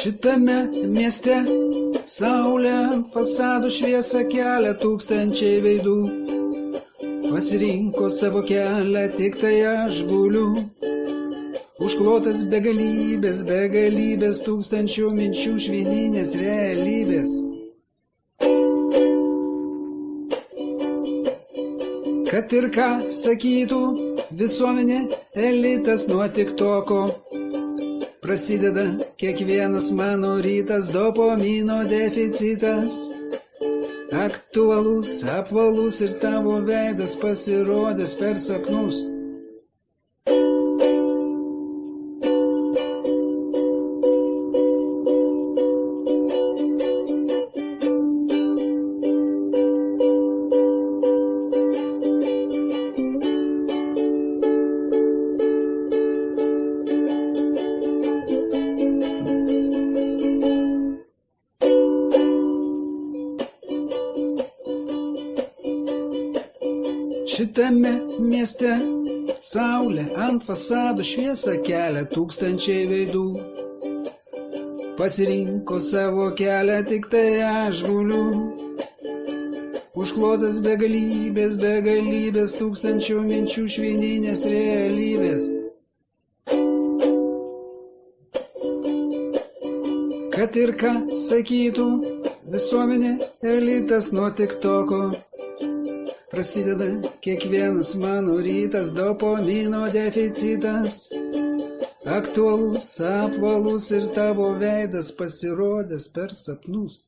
Šitame mieste saulė ant fasadų šviesą kelia tūkstančiai veidų. Pasirinko savo kelią, tik tai aš guliu. Užklotas begalybės, begalybės tūkstančių minčių švininės realybės. Kad ir ką sakytų visuomenė, elitas nuo tiktoko. Prasideda kiekvienas mano rytas, dopamino deficitas. Aktualus, apvalus ir tavo veidas pasirodęs per sapnus. Šitame mieste saulė ant fasadų šviesą kelia tūkstančiai veidų. Pasirinko savo kelią, tik tai aš guliu. Užklotas begalybės, begalybės tūkstančių minčių švininės realybės. Kad ir ką sakytų visuomenė, elitas nuo tiktoko. Prasideda kiekvienas mano rytas, dopamino deficitas. Aktualus, apvalus ir tavo veidas pasirodęs per sapnus.